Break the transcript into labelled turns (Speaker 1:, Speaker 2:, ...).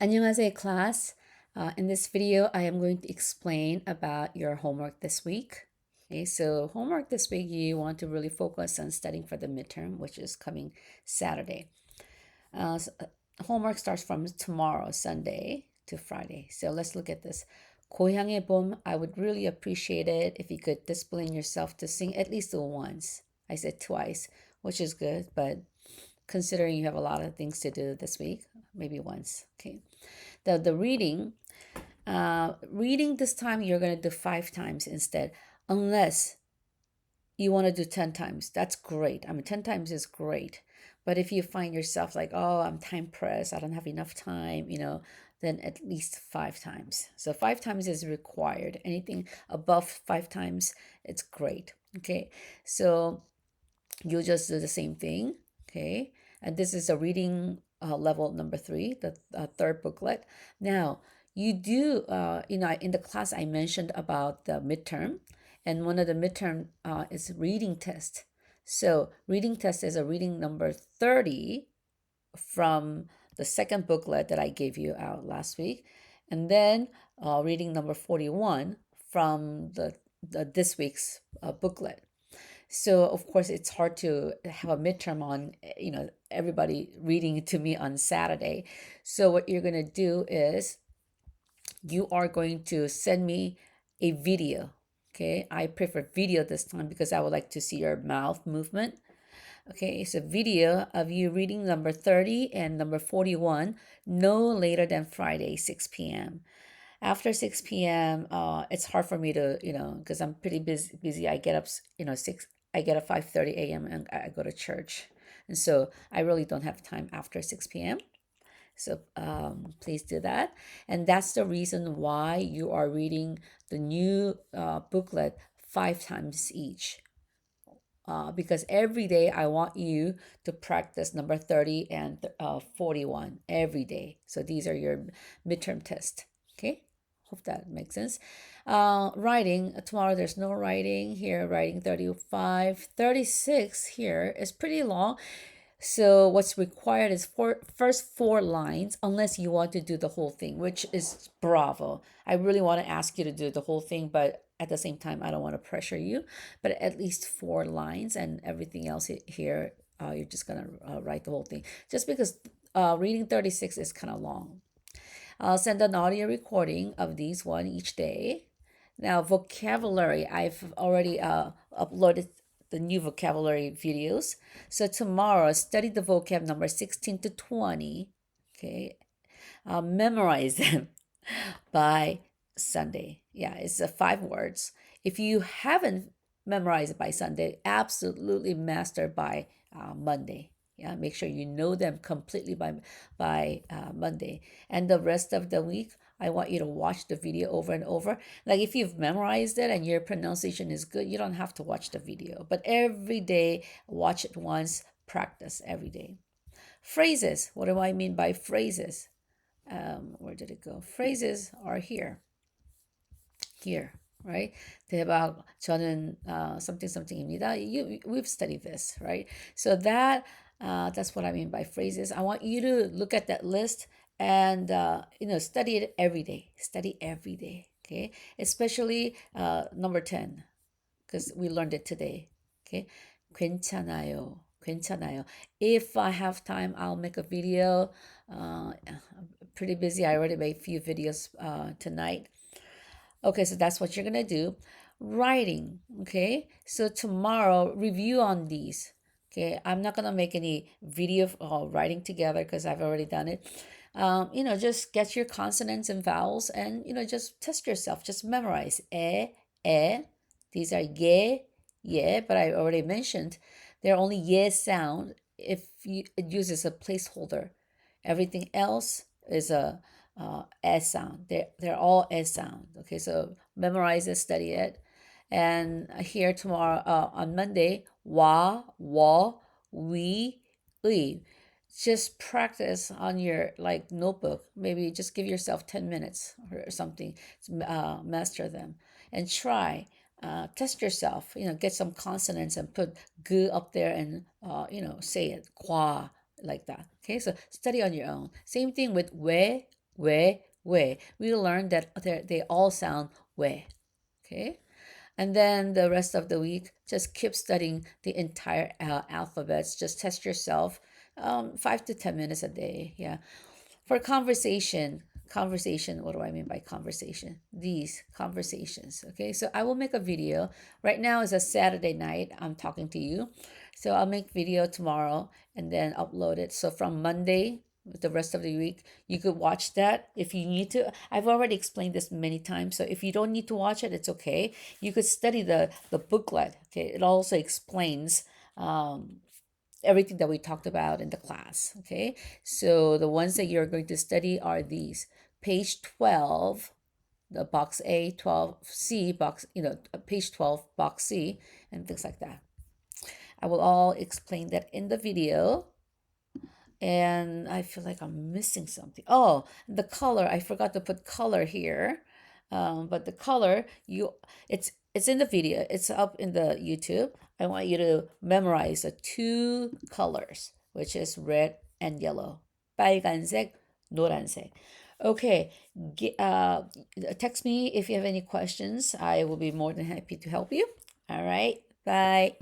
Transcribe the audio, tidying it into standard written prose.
Speaker 1: 안녕하세요, class. In this video, I am going to explain about your homework this week. Okay, so homework this week, you want to really focus on studying for the midterm, which is coming Saturday. Uh, s- uh, Homework starts from tomorrow, Sunday to Friday. So let's look at this. 고향의 봄, I would really appreciate it if you could discipline yourself to sing at least once. I said twice, which is good, but considering you have a lot of things to do this week, maybe once. Okay. The reading this time you're going to do 5 times instead, unless you want to do 10 times. That's great. I mean, 10 times is great. But if you find yourself like, oh, I'm time pressed, I don't have enough time, then at least 5 times. So 5 times is required. Anything above 5 times, it's great. Okay. So you just do the same thing. Okay. And this is a reading level number 3, the third booklet. Now, you do, in the class I mentioned about the midterm, and one of the midterm is reading test. So, reading test is a reading number 30 from the second booklet that I gave you out last week, and then reading number 41 from the this week's booklet. So of course it's hard to have a midterm on, everybody reading to me on Saturday. So what you're going to do is you are going to send me a video. Okay, I prefer video this time because I would like to see your mouth movement. Okay, so video of you reading number 30 and number 41 no later than Friday 6 p.m. After 6 p.m., it's hard for me to, because I'm pretty busy. I get up, 6, I get up 5:30 a.m. and I go to church. And so I really don't have time after 6 p.m. So please do that. And that's the reason why you are reading the new booklet 5 times each. Because every day I want you to practice number 30 and 41 every day. So these are your midterm tests. Okay, hope that makes sense. Writing, tomorrow there's no writing here, writing 35. 36 here is pretty long. So what's required is first 4 lines, unless you want to do the whole thing, which is bravo. I really want to ask you to do the whole thing, but at the same time, I don't want to pressure you. But at least 4 lines, and everything else here, you're just gonna write the whole thing. Just because reading 36 is kind of long. I'll send an audio recording of these one each day. Now, vocabulary, I've already uploaded the new vocabulary videos. So tomorrow, study the vocab number 16 to 20. Okay, memorize them by Sunday. Yeah, it's 5 words. If you haven't memorized it by Sunday, absolutely master by Monday. Yeah, make sure you know them completely by Monday, and the rest of the week. I want you to watch the video over and over. Like if you've memorized it and your pronunciation is good, you don't have to watch the video. But every day, watch it once, practice every day. Phrases. What do I mean by phrases? Where did it go? Phrases are here, right? 대박, 저는 something something입니다. We've studied this, right? So that's what I mean by phrases. I want you to look at that list and study it every day. Study every day, okay? Especially number 10, because we learned it today. Okay, 괜찮아요. 괜찮아요. If I have time, I'll make a video. I'm pretty busy. I already made a few videos tonight. Okay, so that's what you're gonna do. Writing. Okay, so tomorrow review on these. Okay, I'm not gonna make any video of writing together because I've already done it. Just get your consonants and vowels, and just test yourself. Just memorize. E. These are ye, yeah, but I already mentioned they're only ye sound if it uses a placeholder. Everything else is a S sound. They're all S sound. Okay, so memorize it, study it, and here tomorrow on Monday, wa, wa, we, ui. Just practice on your like notebook. Maybe just give yourself 10 minutes or something to master them, and try. Test yourself. Get some consonants and put g up there and say it qua like that. Okay, so study on your own. Same thing with we, we. We learned that they all sound we. Okay. And then the rest of the week, just keep studying the entire alphabets. Just test yourself, 5 to 10 minutes a day. Yeah. For conversation, what do I mean by conversation? These conversations. Okay. So I will make a video. Right now is a Saturday night. I'm talking to you. So I'll make video tomorrow and then upload it. So from Monday, the rest of the week, you could watch that if you need to. I've already explained this many times, so if you don't need to watch it, it's okay. You could study the booklet. Okay, it also explains everything that we talked about in the class. Okay, so the ones that you're going to study are these: page 12, the box A, 12C box, page 12 box C, and things like that. I will all explain that in the video. And I feel like I'm missing something. Oh, the color. I forgot to put color here. But the color, it's in the video. It's up in the YouTube. I want you to memorize the two colors, which is red and yellow. 빨간색, 노란색. Okay, text me if you have any questions. I will be more than happy to help you. All right, bye.